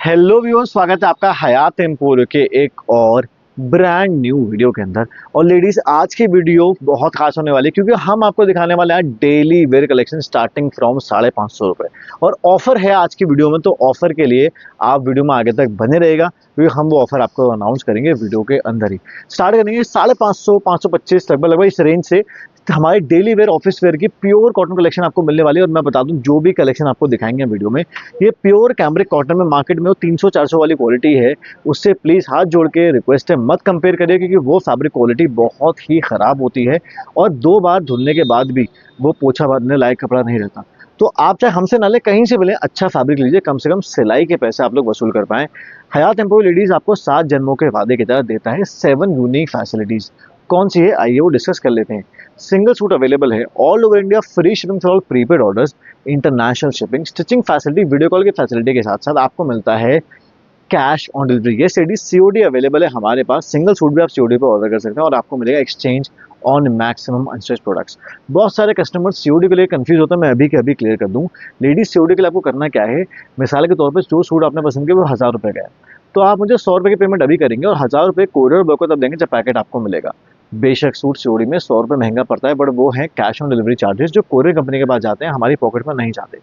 Hello viewers, स्वागत है आपका हयात एम्पोरियो के एक और ब्रांड न्यू वीडियो के अंदर। और लेडीज, आज की वीडियो बहुत खास होने वाली है क्योंकि हम आपको दिखाने वाले हैं daily wear collection starting from 550 रुपये। और ऑफर है आज की वीडियो में, तो ऑफर के लिए आप वीडियो में आगे तक बने रहेगा क्योंकि हम वो ऑफर आपको अनाउंस करेंगे वीडियो के अंदर ही। स्टार्ट करेंगे 550, 525 लगभग इस रेंज से हमारे डेली वेयर ऑफिस वेयर की प्योर कॉटन कलेक्शन आपको मिलने वाली है। और मैं बता दूं, जो भी कलेक्शन आपको दिखाएंगे वीडियो में, ये प्योर कैमरिक कॉटन में मार्केट में वो 300-400 वाली क्वालिटी है। उससे प्लीज़ हाथ जोड़ के रिक्वेस्ट है, मत कंपेयर करिए क्योंकि वो फैब्रिक क्वालिटी बहुत ही ख़राब होती है और 2 बार धुलने के बाद भी वो पोछा बांधने लायक कपड़ा नहीं रहता। तो आप चाहे हमसे ना लें, कहीं से भी लें, अच्छा फैब्रिक लीजिए, कम से कम सिलाई के पैसे आप लोग वसूल कर पाएँ। हयात एम्पोरियो लेडीज़ आपको 7 जन्मों के वादे की तरह देता है 7 यूनिक फैसिलिटीज़। कौन सी है, आइए वो डिस्कस कर लेते हैं। सिंगल सूट अवेलेबल है all over India, free shipping for all prepaid orders, international shipping, stitching facility, video call की फैसिलिटी के साथ साथ आपको मिलता है कैश ऑन डिलीवरी। ये सीओडी अवेलेबल है हमारे पास। सिंगल सूट भी आप सीओडी पे ऑर्डर कर सकते हैं और आपको मिलेगा exchange on maximum unstitch products. बहुत सारे कस्टमर सीओडी के लिए कंफ्यूज होते हैं, मैं अभी के अभी क्लियर कर दूं। लेडीज, सीओडी के लिए आपको करना क्या है, मिसाल के तौर पर जो सूट आपने पसंद किया वो 1000 रुपये का है, तो आप मुझे 100 रुपये की पेमेंट अभी करेंगे और 1000 रुपये कोरियर बॉय को तब देंगे जब पैकेट आपको मिलेगा। बेशक सूट सीओडी में 100 रुपये महंगा पड़ता है, बट वो है कैश ऑन डिलीवरी चार्जेस जो कोरियर कंपनी के पास जाते हैं, हमारी पॉकेट में नहीं जाते।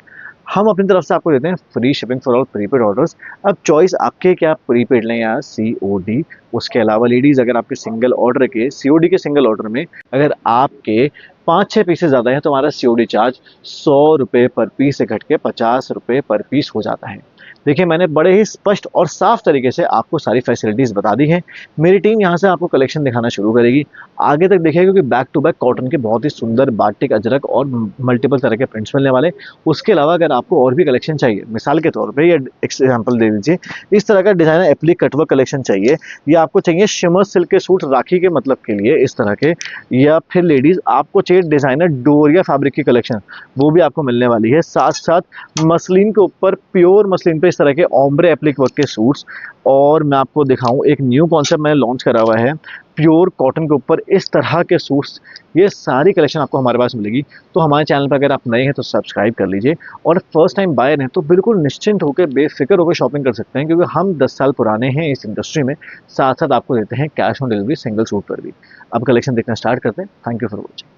हम अपनी तरफ से आपको देते हैं free shipping for all prepaid orders. अब चॉइस आपके, क्या आप प्रीपेड लें या सीओडी। उसके अलावा लेडीज, अगर आपके सिंगल ऑर्डर के सीओडी के सिंगल ऑर्डर में अगर आपके 5-6 पीसेस ज़्यादा हैं तो हमारा सीओडी चार्ज 100 रुपये पर पीस से घट के 50 रुपये पर पीस हो जाता है। देखिए, मैंने बड़े ही स्पष्ट और साफ तरीके से आपको सारी फैसिलिटीज़ बता दी हैं। मेरी टीम यहाँ से आपको कलेक्शन दिखाना शुरू करेगी, आगे तक देखिए क्योंकि बैक टू बैक कॉटन के बहुत ही सुंदर बाटिक, अजरक और मल्टीपल तरह के प्रिंट्स मिलने वाले। उसके अलावा अगर आपको और भी कलेक्शन चाहिए, मिसाल के तौर पे या एग्जाम्पल दे दीजिए, इस तरह का डिजाइनर एप्लिक कटवर्क कलेक्शन चाहिए, या आपको चाहिए शिमर सिल्क के सूट राखी के मतलब के लिए इस तरह के, या फिर लेडीज आपको चाहिए डिजाइनर डोरिया फैब्रिक की कलेक्शन, वो भी आपको मिलने वाली है। साथ साथ मसलिन के ऊपर, प्योर मसलिन पे इस तरह के ओम्ब्रे एप्लिक वर्क के सूट्स। और मैं आपको दिखाऊं, एक न्यू कॉन्सेप्ट मैंने लॉन्च करा हुआ है, प्योर कॉटन के ऊपर इस तरह के सूट्स। ये सारी कलेक्शन आपको हमारे पास मिलेगी। तो हमारे चैनल पर अगर आप नए हैं तो सब्सक्राइब कर लीजिए, और फर्स्ट टाइम बायर हैं तो बिल्कुल निश्चिंत होकर, बेफिक्र होकर शॉपिंग कर सकते हैं क्योंकि हम 10 साल पुराने हैं इस इंडस्ट्री में। साथ साथ आपको देते हैं cash on delivery single suit पर भी। अब कलेक्शन देखना स्टार्ट करते हैं। Thank you for watching.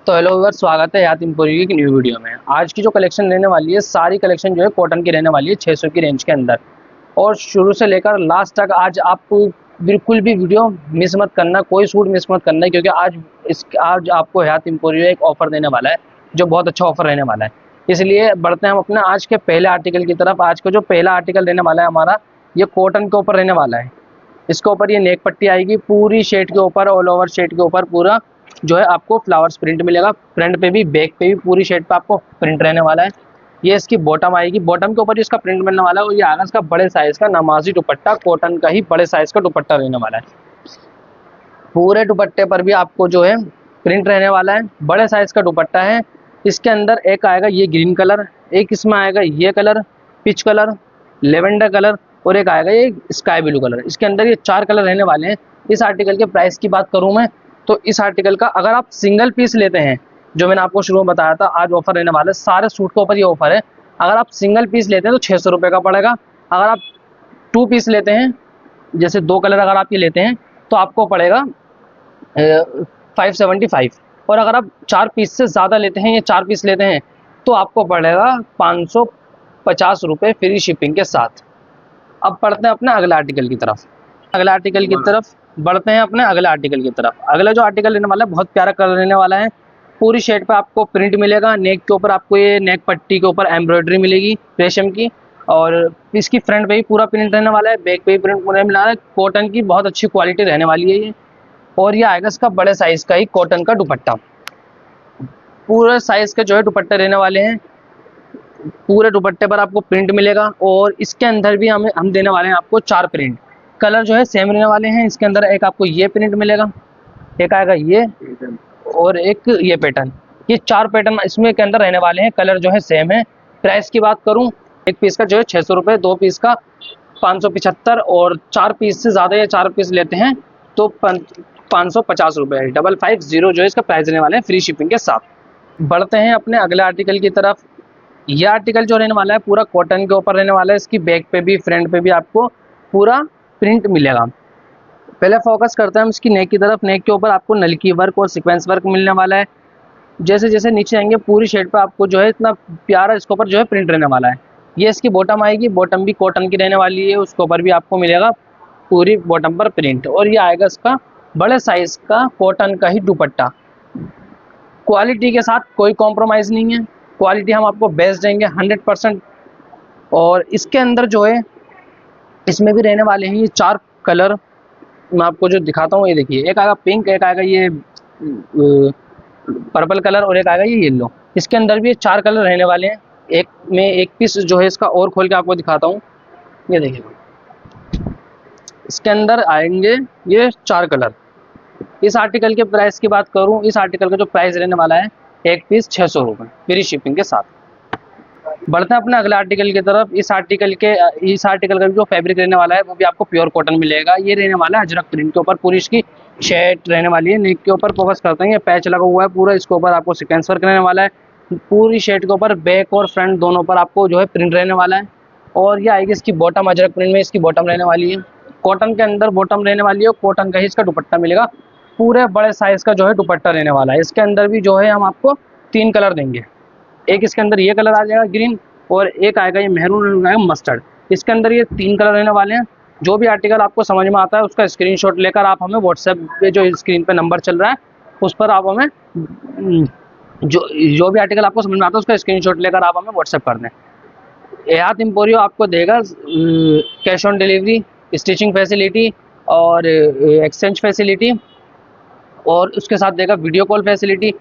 तो हेलो व्यूअर्स, स्वागत है हयात एम्पोरियो की न्यू वीडियो में। आज की जो कलेक्शन रहने वाली है, सारी कलेक्शन जो है कॉटन की रहने वाली है 600 की रेंज के अंदर, और शुरू से लेकर लास्ट तक। आज आपको बिल्कुल भी वीडियो मिस मत करना, कोई सूट मिस मत करना, क्योंकि आज आपको हयात एम्पोरियो एक ऑफर देने वाला है जो बहुत अच्छा ऑफर रहने वाला है। इसलिए बढ़ते हैं हम अपने आज के पहले आर्टिकल की तरफ। आज का जो पहला आर्टिकल रहने वाला है हमारा, ये कॉटन के ऊपर रहने वाला है। इसके ऊपर ये नेक पट्टी आएगी पूरी शेड के ऊपर, ऑल ओवर शेड के ऊपर पूरा जो है आपको फ्लावर्स प्रिंट मिलेगा। फ्रंट पे भी, बैक पे भी, पूरी शेड पे आपको प्रिंट रहने वाला है। ये इसकी बॉटम आएगी, बॉटम के ऊपर इसका प्रिंट मिलने वाला है। और ये आगा इसका बड़े साइज का नमाजी दुपट्टा, कॉटन का ही बड़े साइज का दुपट्टा रहने वाला है। पूरे दुपट्टे पर भी आपको जो है प्रिंट रहने वाला है, बड़े साइज का दुपट्टा है। इसके अंदर एक आएगा ये ग्रीन कलर, एक इसमें आएगा ये colour, peach colour, lavender colour, और एक आएगा ये स्काई ब्लू कलर। इसके अंदर ये 4 कलर रहने वाले हैं। इस आर्टिकल के प्राइस की बात करूं मैं, तो इस आर्टिकल का अगर आप सिंगल पीस लेते हैं, जो मैंने आपको शुरू में बताया था आज ऑफर रहने वाला है, सारे सूट के ऊपर ये ऑफर है। अगर आप सिंगल पीस लेते हैं तो 600 रुपये का पड़ेगा। अगर आप 2 पीस लेते हैं, जैसे 2 कलर अगर आप ये लेते हैं, तो आपको पड़ेगा 575। और अगर आप 4 पीस से ज़्यादा लेते हैं या 4 पीस लेते हैं, तो आपको पड़ेगा 550 रुपये फ्री शिपिंग के साथ। अब बढ़ते हैं अपने अगले आर्टिकल की तरफ। अगले आर्टिकल की तरफ बढ़ते हैं अपने अगले आर्टिकल की तरफ। अगला जो आर्टिकल रहने वाला है, बहुत प्यारा कलर रहने वाला है। पूरी शेड पे आपको प्रिंट मिलेगा। नेक के ऊपर आपको ये नेक पट्टी के ऊपर एम्ब्रॉयडरी मिलेगी रेशम की, और इसकी फ्रंट पे भी पूरा प्रिंट रहने वाला है, बैक पे भी प्रिंट पूरा मिला है। कॉटन की बहुत अच्छी क्वालिटी रहने वाली है ये। और ये आएगा इसका बड़े साइज का ही कॉटन का दुपट्टा। पूरे साइज के जो है दुपट्टे रहने वाले हैं। पूरे दुपट्टे पर आपको प्रिंट मिलेगा, और इसके अंदर भी हम देने वाले हैं आपको 4 प्रिंट। कलर जो है सेम रहने वाले हैं। इसके अंदर एक आपको ये प्रिंट मिलेगा, एक आएगा ये, और एक ये पैटर्न। ये 4 पैटर्न इसमें के अंदर रहने वाले हैं। कलर जो है सेम है। प्राइस की बात करूं, एक पीस का जो है 600 रुपये, 2 पीस का 575, और 4 पीस से ज़्यादा या 4 पीस लेते हैं तो 550 रुपये, 550 जो है इसका प्राइस रहने वाले हैं फ्री शिपिंग के साथ। बढ़ते हैं अपने अगले आर्टिकल की तरफ। यह आर्टिकल जो रहने वाला है पूरा कॉटन के ऊपर रहने वाला है। इसकी बैक पे भी फ्रंट पे भी आपको पूरा प्रिंट मिलेगा। पहले फोकस करते हैं हम इसकी नेक की तरफ। नेक के ऊपर आपको नलकी वर्क और सीक्वेंस वर्क मिलने वाला है। जैसे जैसे नीचे आएंगे पूरी शेड पर आपको जो है इतना प्यारा इसके ऊपर जो है प्रिंट रहने वाला है। ये इसकी बॉटम आएगी, बॉटम भी कॉटन की रहने वाली है, उसके ऊपर भी आपको मिलेगा पूरी बॉटम पर प्रिंट। और ये आएगा इसका बड़े साइज का कॉटन का ही दुपट्टा। क्वालिटी के साथ कोई कॉम्प्रोमाइज़ नहीं है, क्वालिटी हम आपको बेस्ट देंगे 100%। और इसके अंदर जो है इसमें भी रहने वाले हैं ये 4 कलर। मैं आपको जो दिखाता हूँ ये देखिए, एक आएगा पिंक, एक आएगा ये पर्पल कलर और एक आएगा ये येलो। इसके अंदर भी 4 कलर रहने वाले हैं। एक में एक पीस जो है इसका और खोल के आपको दिखाता हूँ, ये देखिए इसके अंदर आएंगे ये 4 कलर। इस आर्टिकल के प्राइस की बात करूं, इस आर्टिकल का जो प्राइस रहने वाला है एक पीस 600 रुपये फ्री शिपिंग के साथ। बढ़ते हैं अपने अगले आर्टिकल की तरफ। इस आर्टिकल का जो फैब्रिक रहने वाला है वो भी आपको प्योर कॉटन मिलेगा। ये रहने वाला है अजरक प्रिंट के ऊपर, पूरी इसकी शर्ट रहने वाली है। नेक के ऊपर फोकस करते हैं, ये पैच लगा हुआ है पूरा, इसके ऊपर आपको सीक्वेंस वर्क रहने वाला है। पूरी शर्ट के ऊपर बैक और फ्रंट दोनों पर आपको जो है प्रिंट रहने वाला है। और ये आएगी इसकी बॉटम, अजरक प्रिंट में इसकी बॉटम रहने वाली है। कॉटन के अंदर बॉटम रहने वाली है, कॉटन का ही इसका दुपट्टा मिलेगा। पूरे बड़े साइज का जो है दुपट्टा रहने वाला है। इसके अंदर भी जो है हम आपको 3 कलर देंगे। एक इसके अंदर ये कलर आ जाएगा ग्रीन, और एक आएगा ये मेहरून, आएगा मस्टर्ड। इसके अंदर ये 3 कलर रहने वाले हैं। जो भी आर्टिकल आपको समझ में आता है उसका स्क्रीनशॉट लेकर आप हमें व्हाट्सएप पे जो स्क्रीन पे नंबर चल रहा है उस पर आप हमें जो भी आर्टिकल आपको समझ में आता है उसका स्क्रीनशॉट लेकर आप हमें व्हाट्सएप कर दें। हयात एम्पोरियो आपको देगा cash on delivery, stitching facility और एक्सचेंज फैसिलिटी, और उसके साथ देगा video call facility.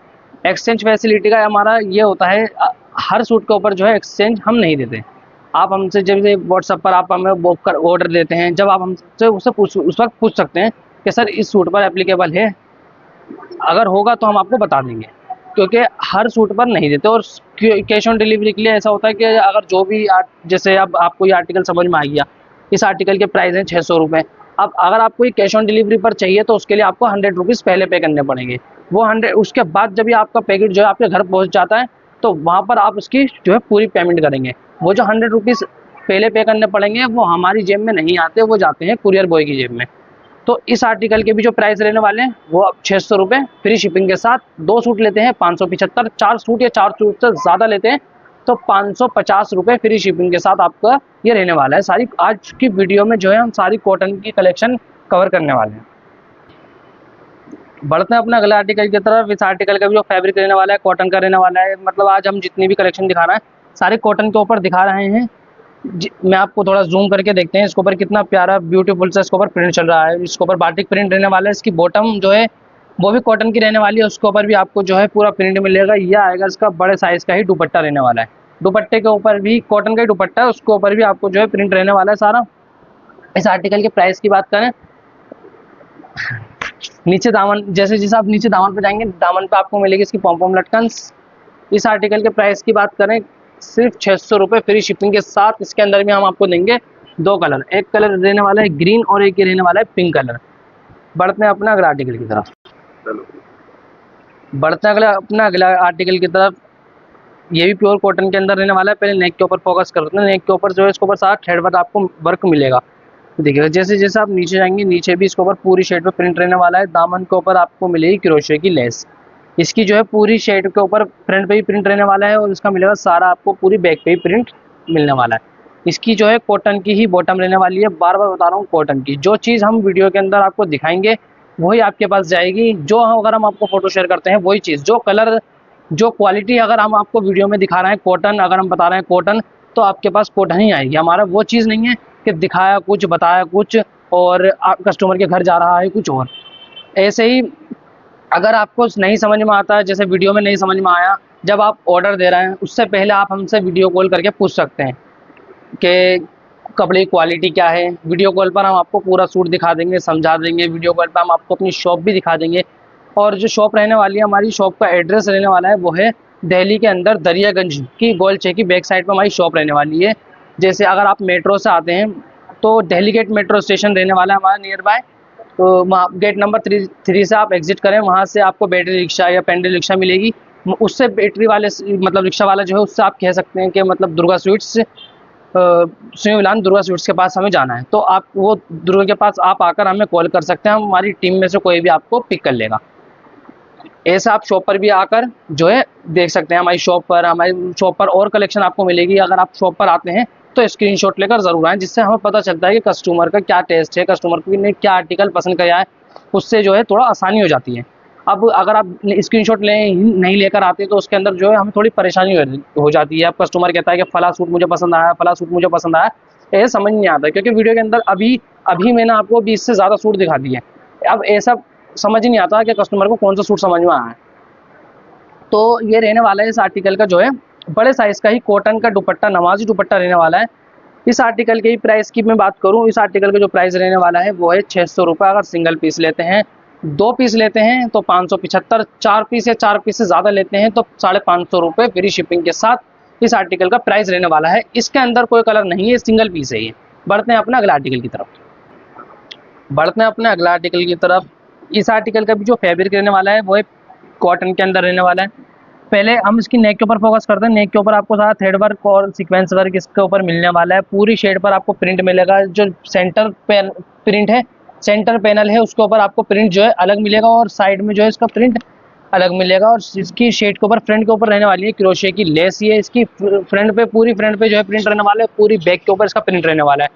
Exchange facility का हमारा ये होता है, हर सूट के ऊपर जो है एक्सचेंज हम नहीं देते। आप हमसे जब व्हाट्सएप पर आप हमें बुक कर ऑर्डर देते हैं, जब आप हमसे उस वक्त पूछ सकते हैं कि सर इस सूट पर एप्लीकेबल है, अगर होगा तो हम आपको बता देंगे, क्योंकि हर सूट पर नहीं देते। और कैश ऑन डिलीवरी के लिए ऐसा होता है कि अगर जो भी जैसे अब आपको ये आर्टिकल समझ में आ गया, इस आर्टिकल के प्राइस हैं 600 रुपये। अब अगर आपको ये कैश ऑन डिलीवरी पर चाहिए तो उसके लिए आपको 100 रुपीज़ पहले पे करने पड़ेंगे। वो 100, उसके बाद जब ये आपका पैकेट जो है आपके घर पहुंच जाता है तो वहाँ पर आप उसकी जो है पूरी पेमेंट करेंगे। वो जो 100 रुपीज़ पहले पे करने पड़ेंगे वो हमारी जेब में नहीं आते, वो जाते हैं कुरियर बॉय की जेब में। तो इस आर्टिकल के भी जो प्राइस रहने वाले हैं वो अब 600 रुपये फ्री शिपिंग के साथ। 2 सूट लेते हैं 575, 4 सूट या 4 सूट से ज़्यादा लेते हैं तो 550 रुपये फ्री शिपिंग के साथ आपका ये रहने वाला है। सारी आज की वीडियो में जो है हम सारी कॉटन की कलेक्शन कवर करने वाले हैं। बढ़ते हैं अपने अगले आर्टिकल की तरफ। इस आर्टिकल का भी जो फैब्रिक रहने वाला है कॉटन का रहने वाला है। मतलब आज हम जितनी भी कलेक्शन दिखा रहे हैं सारे कॉटन के ऊपर दिखा रहे हैं। मैं आपको थोड़ा जूम करके देखते हैं इसके ऊपर कितना प्यारा ब्यूटीफुल सा इसके ऊपर प्रिंट चल रहा है। इसके ऊपर बाटिक प्रिंट रहने वाला है। इसकी बॉटम जो है वो भी कॉटन की रहने वाली है, उसके ऊपर भी आपको जो है पूरा प्रिंट मिलेगा। यह आएगा इसका बड़े साइज़ का ही दुपट्टा रहने वाला है। दुपट्टे के ऊपर भी कॉटन का ही दुपट्टा है, उसके ऊपर भी आपको जो है प्रिंट रहने वाला है सारा। इस आर्टिकल के प्राइस की बात करें, नीचे दामन, जैसे जैसे आप नीचे दामन पे जाएंगे दामन पे आपको मिलेगी इसकी पॉम लटकन। इस आर्टिकल के प्राइस की बात करें सिर्फ 600 रुपये फ्री शिपिंग के साथ। इसके अंदर भी हम आपको देंगे 2 कलर, एक कलर रहने वाला है ग्रीन और एक ये रहने वाला है पिंक कलर। बढ़ते हैं अपना अगला आर्टिकल की तरफ। बढ़ते हैं अपना अगला आर्टिकल की तरफ। ये भी प्योर कॉटन के अंदर रहने वाला है। पहले नेक के ऊपर फोकस करते हैं। नेक के ऊपर जो है इसके ऊपर सारा थ्रेड वर्क आपको वर्क मिलेगा। देखिएगा जैसे जैसे आप नीचे जाएंगे नीचे भी इसके ऊपर पूरी शर्ट पे प्रिंट रहने वाला है। दामन के ऊपर आपको मिलेगी क्रोशे की लेस। इसकी जो है पूरी शर्ट के ऊपर फ्रंट पे ही प्रिंट रहने वाला है और इसका मिलेगा सारा आपको पूरी बैक पे ही प्रिंट मिलने वाला है। इसकी जो है कॉटन की ही बॉटम रहने वाली है। बार बार बता रहा हूँ कॉटन की। जो चीज़ हम वीडियो के अंदर आपको दिखाएंगे वही आपके पास जाएगी। जो अगर हम आपको फोटो शेयर करते हैं वही चीज़, जो कलर, जो क्वालिटी अगर हम आपको वीडियो में दिखा रहे हैं कॉटन, अगर हम बता रहे हैं कॉटन, तो आपके पास कॉटन ही आएगी। हमारा वो चीज़ नहीं है कि दिखाया कुछ बताया कुछ और कस्टमर के घर जा रहा है कुछ और। ऐसे ही अगर आपको नहीं समझ में आता है, जैसे वीडियो में नहीं समझ में आया, जब आप ऑर्डर दे रहे हैं उससे पहले आप हमसे वीडियो कॉल करके पूछ सकते हैं कि कपड़े की क्वालिटी क्या है। वीडियो कॉल पर हम आपको पूरा सूट दिखा देंगे, समझा देंगे। वीडियो कॉल पर हम आपको अपनी शॉप भी दिखा देंगे। और जो शॉप रहने वाली है, हमारी शॉप का एड्रेस रहने वाला है वो है दिल्ली के अंदर दरियागंज की गोलचे की बैक साइड पर हमारी शॉप रहने वाली है। जैसे अगर आप मेट्रो से आते हैं तो दिल्ली गेट मेट्रो स्टेशन रहने वाला है हमारा नियर बाय। तो वहाँ गेट नंबर 3 से आप एग्जिट करें, वहाँ से आपको बैटरी रिक्शा या पेंडल रिक्शा मिलेगी। उससे बैटरी वाले मतलब रिक्शा वाला जो है उससे आप कह सकते हैं कि मतलब दुर्गा स्वीट्स स्नेह मिलान दुर्गा स्वीट्स के पास हमें जाना है, तो आप वो दुर्गा के पास आप आकर हमें कॉल कर सकते हैं, हमारी टीम में से कोई भी आपको पिक कर लेगा। ऐसे आप शॉप पर भी आकर जो है देख सकते हैं, हमारी शॉप पर और कलेक्शन आपको मिलेगी। अगर आप शॉप पर आते हैं तो स्क्रीनशॉट लेकर ज़रूर आएँ, जिससे हमें पता चलता है कि कस्टमर का क्या टेस्ट है, कस्टमर को ने क्या आर्टिकल पसंद किया है, उससे जो है थोड़ा आसानी हो जाती है। अब अगर आप स्क्रीनशॉट नहीं लेकर आते तो उसके अंदर जो है हमें थोड़ी परेशानी हो जाती है। अब कस्टमर कहता है कि फला सूट मुझे पसंद आया, फला सूट मुझे पसंद आया, ये समझ नहीं आता, क्योंकि वीडियो के अंदर अभी अभी मैंने आपको 20 से ज़्यादा सूट दिखा दिए। अब ऐसा समझ ही नहीं आता कि कस्टमर को कौन सा सूट समझ में आया है। तो ये रहने वाला है इस आर्टिकल का जो है बड़े साइज का ही कॉटन का दुपट्टा, नमाजी दुपट्टा रहने वाला है। इस आर्टिकल के प्राइस की मैं बात करूं, इस आर्टिकल का जो प्राइस रहने वाला है वो है 600 रुपये। अगर सिंगल पीस लेते हैं, 2 पीस लेते हैं तो 575, 4 पीस या 4 पीस से ज़्यादा लेते हैं तो 550 रुपये फ्री शिपिंग के साथ इस आर्टिकल का प्राइस रहने वाला है। इसके अंदर कोई कलर नहीं है, सिंगल पीस है ये। बढ़ते हैं अपने अगला आर्टिकल की तरफ। इस आर्टिकल का भी जो फैब्रिक रहने वाला है वो है कॉटन के अंदर रहने वाला है। पहले हम इसकी नेक के ऊपर फोकस करते हैं। नेक के ऊपर आपको सारा थ्रेड वर्क और सीक्वेंस वर्क इसके ऊपर मिलने वाला है। पूरी शेड पर आपको प्रिंट मिलेगा। जो सेंटर प्रिंट है, सेंटर पैनल है, उसके ऊपर आपको प्रिंट जो है अलग मिलेगा और साइड में जो है इसका प्रिंट अलग मिलेगा। और इसकी शेड के ऊपर फ्रंट के ऊपर रहने वाली है क्रोशे की लेस। ये इसकी फ्रंट पे, पूरी फ्रंट पे जो है प्रिंट रहने वाला है, पूरी बैक के ऊपर इसका प्रिंट रहने वाला है।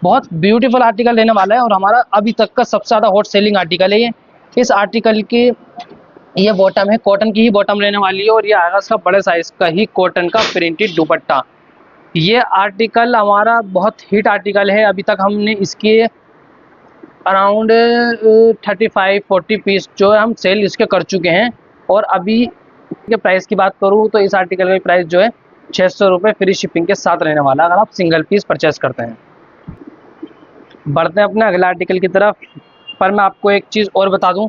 बहुत ब्यूटीफुल आर्टिकल रहने वाला है और हमारा अभी तक का सबसे ज़्यादा हॉट सेलिंग आर्टिकल है ये। इस आर्टिकल की ये बॉटम है, कॉटन की ही बॉटम रहने वाली है और ये आएगा इसका बड़े साइज का ही कॉटन का प्रिंटेड दुपट्टा। ये आर्टिकल हमारा बहुत हिट आर्टिकल है। अभी तक हमने इसके अराउंड 35-40 पीस जो है हम सेल इसके कर चुके हैं। और अभी के प्राइस की बात करूँ तो इस आर्टिकल का प्राइस जो है 600 रुपये फ्री शिपिंग के साथ रहने वाला है, अगर आप सिंगल पीस परचेज करते हैं। बढ़ते हैं अपने अगला आर्टिकल की तरफ। पर मैं आपको एक चीज़ और बता दूं,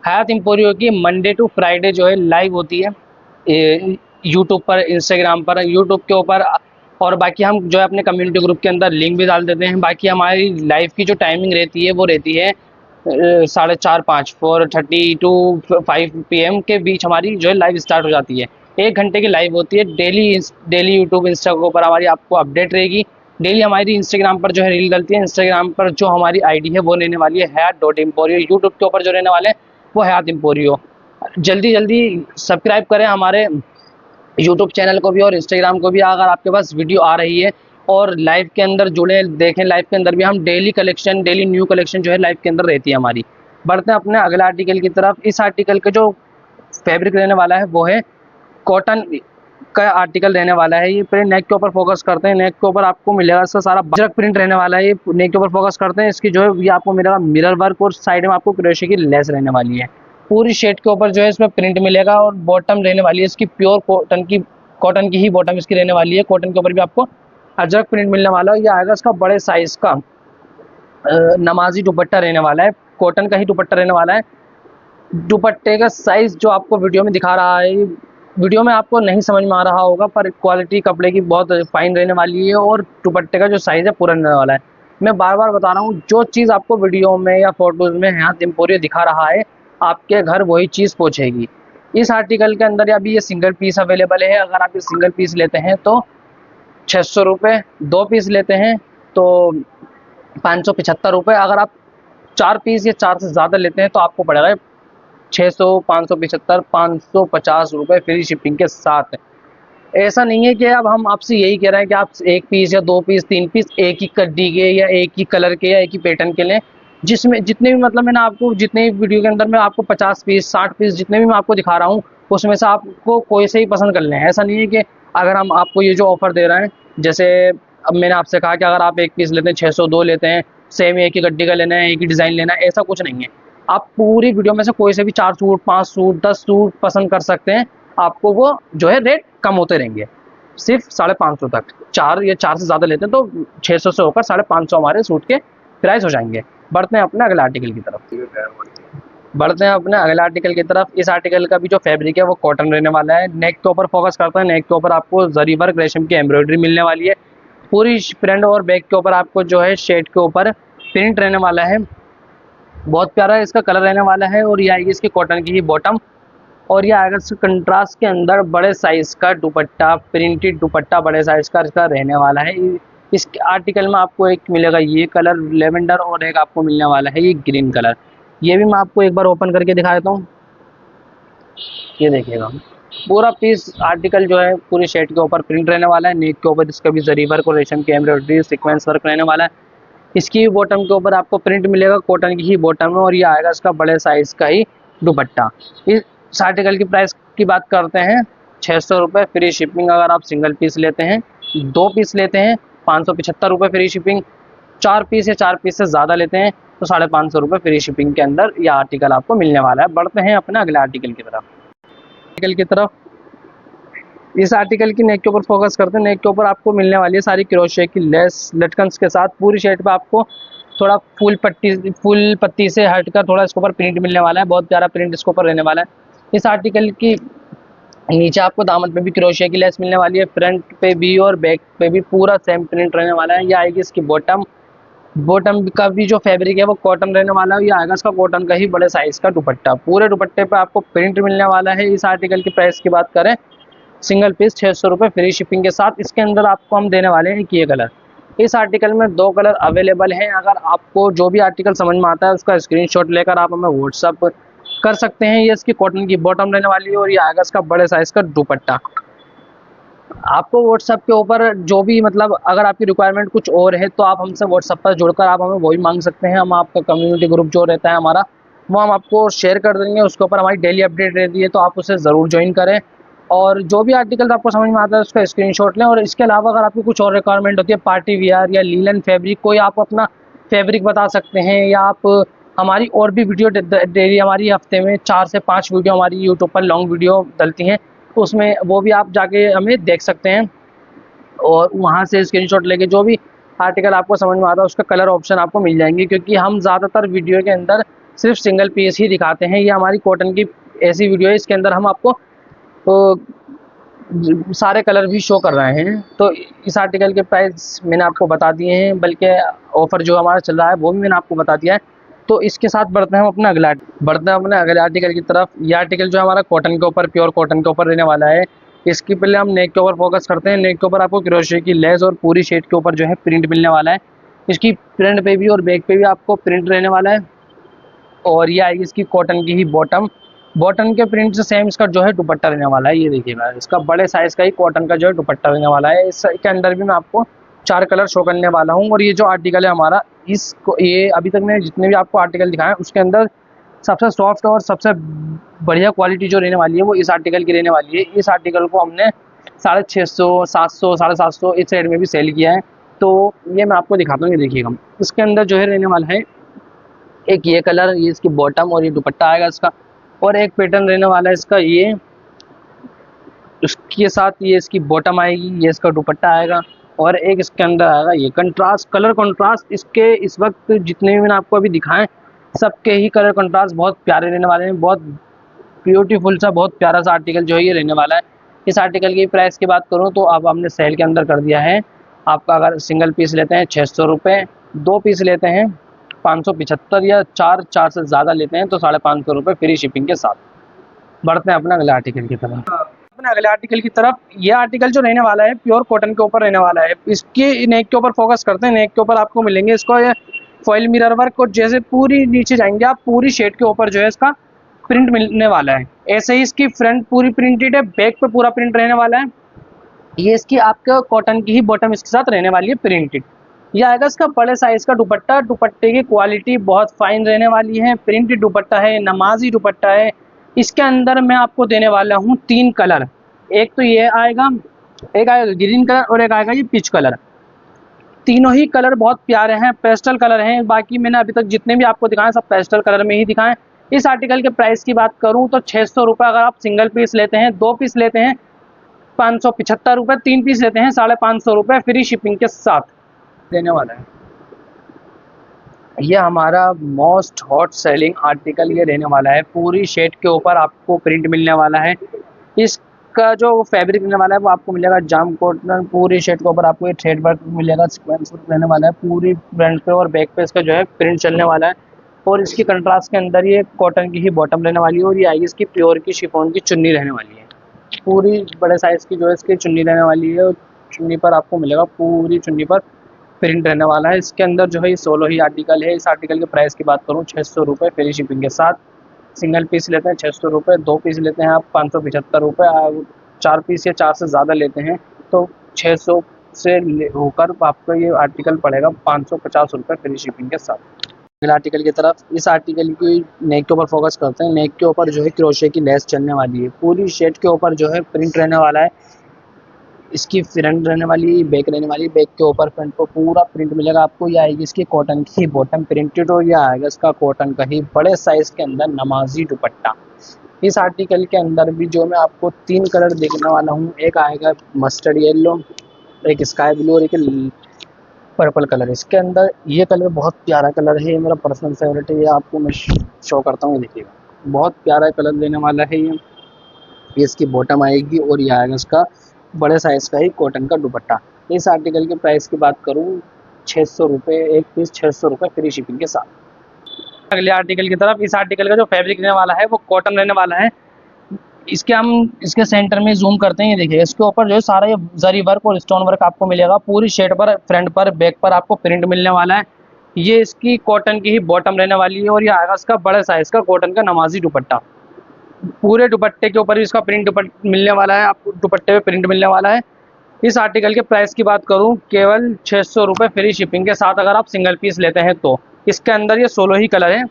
हयात एम्पोरियो की मंडे टू फ्राइडे जो है लाइव होती है यूट्यूब पर, इंस्टाग्राम पर, यूट्यूब के ऊपर। और बाकी हम जो है अपने कम्युनिटी ग्रुप के अंदर लिंक भी डाल देते हैं। बाकी हमारी लाइव की जो टाइमिंग रहती है वो रहती है 4:30 4:30 टू 5 PM के बीच हमारी जो है लाइव स्टार्ट हो जाती है। 1 घंटे की लाइव होती है डेली यूट्यूब इंस्टा के ऊपर हमारी आपको अपडेट रहेगी। डेली हमारी इंस्टाग्राम पर जो है रील डलती है। इंस्टाग्राम पर जो हमारी आईडी है वो रहने वाली है हयात.एम्पोरियो। यूट्यूब के ऊपर जो रहने वाले हैं वो हयात एम्पोरियो। जल्दी जल्दी सब्सक्राइब करें हमारे यूट्यूब चैनल को भी और इंस्टाग्राम को भी। अगर आपके पास वीडियो आ रही है और लाइव के अंदर जुड़े, देखें लाइव के अंदर भी हम डेली न्यू कलेक्शन जो है लाइव के अंदर रहती है हमारी। बढ़ते हैं अपने अगला आर्टिकल की तरफ। इस आर्टिकल का जो फैब्रिक रहने वाला है वो है कॉटन का आर्टिकल रहने वाला है। ये पहले नेक के ऊपर फोकस करते हैं। नेक के ऊपर आपको मिलेगा इसका सारा बजरक प्रिंट रहने वाला है। ये नेक के ऊपर फोकस करते हैं, इसकी जो है ये आपको मिलेगा मिरर वर्क और साइड में आपको क्रोशे की लेस रहने वाली है। पूरी शेड के ऊपर जो है इसमें प्रिंट मिलेगा और बॉटम रहने वाली है इसकी प्योर कॉटन की ही बॉटम इसकी रहने वाली है। कॉटन के ऊपर भी आपको अजरक प्रिंट मिलने वाला है। ये आएगा इसका बड़े साइज का नमाजी दुपट्टा रहने वाला है। कॉटन का ही दुपट्टा रहने वाला है। दुपट्टे का साइज जो आपको वीडियो में दिखा रहा है, वीडियो में आपको नहीं समझ में आ रहा होगा, पर क्वालिटी कपड़े की बहुत फाइन रहने वाली है और दुपट्टे का जो साइज़ है पूरा रहने वाला है। मैं बार बार बता रहा हूँ, जो चीज़ आपको वीडियो में या फोटोज़ में हयात एम्पोरियो दिखा रहा है आपके घर वही चीज़ पहुँचेगी। इस आर्टिकल के अंदर अभी ये सिंगल पीस अवेलेबल है। अगर आप ये सिंगल पीस लेते हैं तो 600 रुपये, 2 पीस लेते हैं तो 575 रुपये। अगर आप 4 पीस या 4 से ज़्यादा लेते हैं तो आपको पड़ेगा 600, 575, 550 रुपये फ्री शिपिंग के साथ। ऐसा नहीं है कि अब हम आपसे यही कह रहे हैं कि आप 1 पीस या 2 पीस 3 पीस एक ही कड्डी के या एक ही कलर के या एक ही पैटर्न के लें, जिसमें जितने भी मतलब मैंने आपको जितने वीडियो के अंदर मैं आपको 50 पीस 60 पीस जितने भी मैं आपको दिखा रहा हूँ उसमें से आपको कोई से ही पसंद कर लें। ऐसा नहीं है कि अगर हम आपको ये जो ऑफ़र दे रहे हैं, जैसे अब मैंने आपसे कहा कि अगर आप 1 पीस लेते हैं 600, 2 लेते हैं सेम एक ही गड्डी का लेना है, एक ही डिज़ाइन लेना है, ऐसा कुछ नहीं है। आप पूरी वीडियो में से कोई से भी 4 सूट, 5 सूट, 10 सूट पसंद कर सकते हैं। आपको वो जो है रेट कम होते रहेंगे, सिर्फ 550 तक। 4 या 4 से ज़्यादा लेते हैं तो 600 से होकर 550 हमारे सूट के प्राइस हो जाएंगे। बढ़ते हैं अपने अगले आर्टिकल की तरफ। इस आर्टिकल का भी जो फैब्रिक है वो कॉटन रहने वाला है। नेक के ऊपर फोकस करता है। नेक के ऊपर आपको जरी वर्क रेशम की एम्ब्रॉयडरी मिलने वाली है। पूरी फ्रंट और बैक के ऊपर आपको जो है शेड के ऊपर प्रिंट रहने वाला है। बहुत प्यारा इसका कलर रहने वाला है और ये आएगी इसकी कॉटन की ही बॉटम। और ये आएगा कंट्रास्ट के अंदर बड़े साइज का दुपट्टा, प्रिंटेड दुपट्टा बड़े साइज का इसका रहने वाला है। इस आर्टिकल में आपको एक मिलेगा ये कलर लेवेंडर और एक आपको मिलने वाला है ये ग्रीन कलर। ये भी मैं आपको एक बार ओपन करके दिखा देता हूँ। ये देखिएगा पूरा पीस आर्टिकल जो है पूरी शर्ट के ऊपर प्रिंट रहने वाला है। नेक के ऊपर इसका भी जरी वर्क और रेशम की एम्ब्रॉयडरी सीक्वेंस वर्क रहने वाला है। इसकी बॉटम के ऊपर आपको प्रिंट मिलेगा कॉटन की ही बॉटम है और ये आएगा इसका बड़े साइज का ही दुपट्टा। इस आर्टिकल की प्राइस की बात करते हैं 600 रुपये फ्री शिपिंग। अगर आप सिंगल पीस लेते हैं, 2 पीस लेते हैं 575 रुपये फ्री शिपिंग। 4 पीस या 4 पीस से ज़्यादा लेते हैं तो 550 रुपये फ्री शिपिंग के अंदर यह आर्टिकल आपको मिलने वाला है। बढ़ते हैं अपने अगले आर्टिकल की तरफ। इस आर्टिकल की नेक के ऊपर फोकस करते हैं। नेक के ऊपर आपको मिलने वाली है सारी क्रोशे की लेस लटकन्स के साथ। पूरी शर्ट पे आपको थोड़ा फूल पत्ती से हटकर थोड़ा इसके ऊपर प्रिंट मिलने वाला है। बहुत प्यारा प्रिंट इसके ऊपर रहने वाला है। इस आर्टिकल की नीचे आपको दामन पे भी क्रोशे की लेस मिलने वाली है। फ्रंट पे भी और बैक पे भी पूरा सेम प्रिंट रहने वाला है। ये आएगी इसकी बॉटम का भी जो फैब्रिक है वो कॉटन रहने वाला है। ये आएगा इसका कॉटन का ही बड़े साइज का दुपट्टा। पूरे दुपट्टे पे आपको प्रिंट मिलने वाला है। इस आर्टिकल की प्राइस की बात करें सिंगल पीस 600 रुपये फ्री शिपिंग के साथ। इसके अंदर आपको हम देने वाले हैं ये कलर। इस आर्टिकल में 2 कलर अवेलेबल हैं। अगर आपको जो भी आर्टिकल समझ में आता है उसका स्क्रीनशॉट लेकर आप हमें व्हाट्सअप कर सकते हैं। ये इसकी कॉटन की बॉटम रहने वाली है और ये आएगा इसका बड़े साइज का दुपट्टा। आपको व्हाट्सएप के ऊपर जो भी मतलब अगर आपकी रिक्वायरमेंट कुछ और है तो आप हमसे व्हाट्सएप पर जुड़कर आप हमें वही मांग सकते हैं। हम आपका कम्युनिटी ग्रुप जो रहता है हमारा वो हम आपको शेयर कर देंगे। उसके ऊपर हमारी डेली अपडेट रहती है तो आप उसे ज़रूर ज्वाइन करें और जो भी आर्टिकल आपको समझ में आता है उसका स्क्रीनशॉट लें। और इसके अलावा अगर आपकी कुछ और रिक्वायरमेंट होती है पार्टी वियर या लीलन फैब्रिक, कोई आप अपना फैब्रिक बता सकते हैं या आप हमारी और भी वीडियो डेली हमारी हफ्ते में 4 से 5 वीडियो हमारी यूट्यूब पर लॉन्ग वीडियो डलती हैं तो उसमें वो भी आप जाके हमें देख सकते हैं और वहाँ से स्क्रीनशॉट लेके जो भी आर्टिकल आपको समझ में आता है उसका कलर ऑप्शन आपको मिल जाएंगे। क्योंकि हम ज़्यादातर वीडियो के अंदर सिर्फ सिंगल पीस ही दिखाते हैं। ये हमारी कॉटन की ऐसी वीडियो है इसके अंदर हम आपको तो सारे कलर भी शो कर रहे हैं। तो इस आर्टिकल के प्राइस मैंने आपको बता दिए हैं, बल्कि ऑफ़र जो हमारा चल रहा है वो भी मैंने आपको बता दिया है। तो इसके साथ बढ़ते हैं अपने अगले आर्टिकल की तरफ। ये आर्टिकल जो हमारा कॉटन के ऊपर प्योर कॉटन के ऊपर रहने वाला है। इसकी पहले हम नेक के ऊपर फोकस करते हैं। नेक के ऊपर आपको क्रोशे की लेस और पूरी शेड के ऊपर जो है प्रिंट मिलने वाला है। इसकी फ्रंट पे भी और बैक पे भी आपको प्रिंट रहने वाला है और ये आएगी इसकी कॉटन की ही बॉटम के प्रिंट से सेम इसका जो है दुपट्टा रहने वाला है। ये देखिएगा इसका बड़े साइज का ही कॉटन का जो है दुपट्टा रहने वाला है। इसके अंदर भी मैं आपको 4 कलर शो करने वाला हूँ। और ये जो आर्टिकल है हमारा ये अभी तक मैंने जितने भी आपको आर्टिकल दिखाए उसके अंदर सबसे सॉफ्ट और सबसे बढ़िया क्वालिटी जो रहने वाली है वो इस आर्टिकल की रहने वाली है। इस आर्टिकल को हमने 650, 700, 750 इस साइड में भी सेल किया है। तो ये मैं आपको दिखाता हूँ। ये देखिएगा इसके अंदर जो है रहने वाला है एक ये कलर, ये इसकी बॉटम और ये दुपट्टा आएगा इसका। और एक पैटर्न रहने वाला है इसका ये, उसके साथ ये इसकी बॉटम आएगी, ये इसका दुपट्टा आएगा और एक इसके अंदर आएगा ये कलर कंट्रास्ट। इसके इस वक्त जितने भी मैंने आपको अभी दिखाएं सबके ही कलर कंट्रास्ट बहुत प्यारे रहने वाले हैं। बहुत ब्यूटीफुल सा बहुत प्यारा सा आर्टिकल जो है ये रहने वाला है। इस आर्टिकल की प्राइस की बात करूँ तो अब हमने सेल के अंदर कर दिया है। आपका अगर सिंगल पीस लेते हैं 600 रुपये, 2 पीस लेते हैं 575 या 4 से ज़्यादा लेते हैं तो 550 रुपये फ्री शिपिंग के साथ। बढ़ते हैं अपने अगले आर्टिकल की तरफ। ये आर्टिकल जो रहने वाला है प्योर कॉटन के ऊपर रहने वाला है। इसके नेक के ऊपर फोकस करते हैं। नेक के ऊपर आपको मिलेंगे इसको ये फॉइल मिरर वर्क और जैसे पूरी नीचे जाएंगे आप पूरी शेड के ऊपर जो है इसका प्रिंट मिलने वाला है। ऐसे ही इसकी फ्रंट पूरी प्रिंटेड है, बैक पे पूरा प्रिंट रहने वाला है। ये इसकी आपका कॉटन की ही बॉटम इसके साथ रहने वाली है प्रिंटेड। ये आएगा इसका बड़े साइज का दुपट्टा। दुपट्टे की क्वालिटी बहुत फाइन रहने वाली है। प्रिंटेड दुपट्टा है, नमाजी दुपट्टा है। इसके अंदर मैं आपको देने वाला हूँ 3 कलर। एक तो ये आएगा, एक आएगा ग्रीन कलर और एक आएगा ये पीच कलर। तीनों ही कलर बहुत प्यारे हैं, पेस्टल कलर हैं। बाकी मैंने अभी तक जितने भी आपको दिखाए सब पेस्टल कलर में ही दिखाएं। इस आर्टिकल के प्राइस की बात करूं तो 600 रुपये अगर आप सिंगल पीस लेते हैं, 2 पीस लेते हैं 575 रुपये, 3 पीस लेते हैं 550 रुपये फ्री शिपिंग के साथ देने वाला है। ये हमारा मोस्ट हॉट सेलिंग आर्टिकल ये रहने वाला है। पूरी शेड के ऊपर आपको प्रिंट मिलने वाला है। इसका जो फैब्रिक मिलने वाला है वो आपको मिलेगा जाम कॉटन। पूरी शेड के ऊपर आपको ये थ्रेड वर्क मिलेगा, सीक्वेंस वर्क रहने वाला है। पूरी फ्रंट पे और बैक पे इसका जो है प्रिंट चलने वाला है। और इसकी कंट्रास्ट के अंदर ये कॉटन की ही बॉटम रहने वाली है और ये आएगी इसकी प्योर की शिफॉन की चुन्नी रहने वाली है। पूरी बड़े साइज़ की जो है इसकी चुन्नी रहने वाली है और चुन्नी पर आपको मिलेगा, पूरी चुन्नी पर प्रिंट रहने वाला है। इसके अंदर जो है ये 16 ही आर्टिकल है। इस आर्टिकल के प्राइस की बात करूँ 600 रुपये फ्री शिपिंग के साथ। सिंगल पीस लेते हैं 600 रुपये, 2 पीस लेते हैं आप 575 रुपये, 4 पीस या 4 से ज़्यादा लेते हैं तो 600 से होकर आपको ये आर्टिकल पड़ेगा 550 रुपये फ्री शिपिंग के साथ। अगला आर्टिकल की तरफ, इस आर्टिकल की नेक के ऊपर फोकस करते हैं। नेक के ऊपर जो है क्रोशे की लेस चलने वाली है। पूरी शर्ट के ऊपर जो है प्रिंट रहने वाला है। इसकी फ्रंट रहने वाली है, बैक रहने वाली है। बैक के ऊपर फ्रंट पर पूरा प्रिंट मिलेगा आपको। यह आएगी इसकी कॉटन की बॉटम प्रिंटेड और यह आएगा इसका कॉटन का ही बड़े साइज़ के अंदर नमाजी दुपट्टा। इस आर्टिकल के अंदर भी जो मैं आपको 3 कलर देखने वाला हूँ, एक आएगा मस्टर्ड येलो, एक स्काई ब्लू और एक पर्पल कलर। इसके अंदर ये कलर बहुत प्यारा कलर है, ये मेरा पर्सनल फेवरेट है। ये आपको मैं शो करता हूँ, देखिएगा बहुत प्यारा कलर देने वाला है ये। इसकी बॉटम आएगी और ये आएगा इसका बड़े साइज़ का ही कॉटन का दुपट्टा। इस आर्टिकल के प्राइस की बात करूँ 600 रुपये, एक पीस 600 रुपये फ्री शिपिंग के साथ। अगले आर्टिकल की तरफ, इस आर्टिकल का जो फैब्रिक रहने वाला है वो कॉटन रहने वाला है। इसके सेंटर में जूम करते हैं, ये देखिए इसके ऊपर जो है सारा ये जरी वर्क और स्टोन वर्क आपको मिलेगा। पूरी शर्ट पर फ्रंट पर बैक पर आपको प्रिंट मिलने वाला है। ये इसकी कॉटन की ही बॉटम रहने वाली है और ये आएगा इसका बड़े साइज का कॉटन का नमाजी दुपट्टा। पूरे दुपट्टे के ऊपर इसका प्रिंट मिलने वाला है, आपको दुपट्टे पे प्रिंट मिलने वाला है। इस आर्टिकल के प्राइस की बात करूँ केवल 600 रुपये फ्री शिपिंग के साथ, अगर आप सिंगल पीस लेते हैं तो। इसके अंदर ये 16 ही कलर है।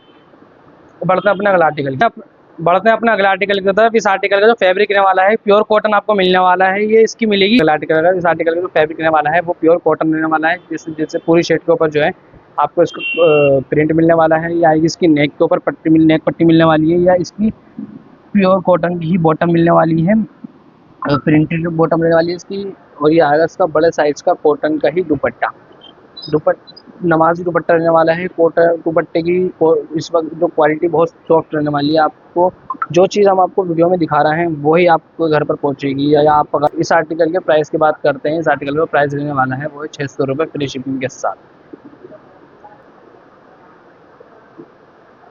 बढ़ते हैं अपने अगला आर्टिकल की तरफ। इस आर्टिकल का जो फैब्रिक रहने वाला है प्योर कॉटन आपको मिलने वाला है। ये इसकी मिलेगी अगला आर्टिकल का। इस आर्टिकल का जो फैब्रिक रहने वाला है वो प्योर कॉटन रहने वाला है। जैसे पूरी शर्ट के ऊपर जो है आपको इसको प्रिंट मिलने वाला है। या इसकी नेक के ऊपर नेक पट्टी मिलने वाली है, या इसकी प्योर कॉटन की ही बॉटम मिलने वाली है, प्रिंटेड बॉटम रहने वाली है इसकी। और ये आएगा इसका बड़े साइज का कॉटन का ही दुपट्टा। नमाजी दुपट्टा रहने वाला है। कॉटन दुपट्टे की इस वक्त जो क्वालिटी बहुत सॉफ्ट रहने वाली है। आपको जो चीज़ हम आपको वीडियो में दिखा रहे हैं वही आपको घर पर पहुंचेगी। या आप अगर इस आर्टिकल के प्राइस की बात करते हैं, इस आर्टिकल का प्राइस रहने वाला है वो है 600 रुपये फ्री शिपिंग के साथ।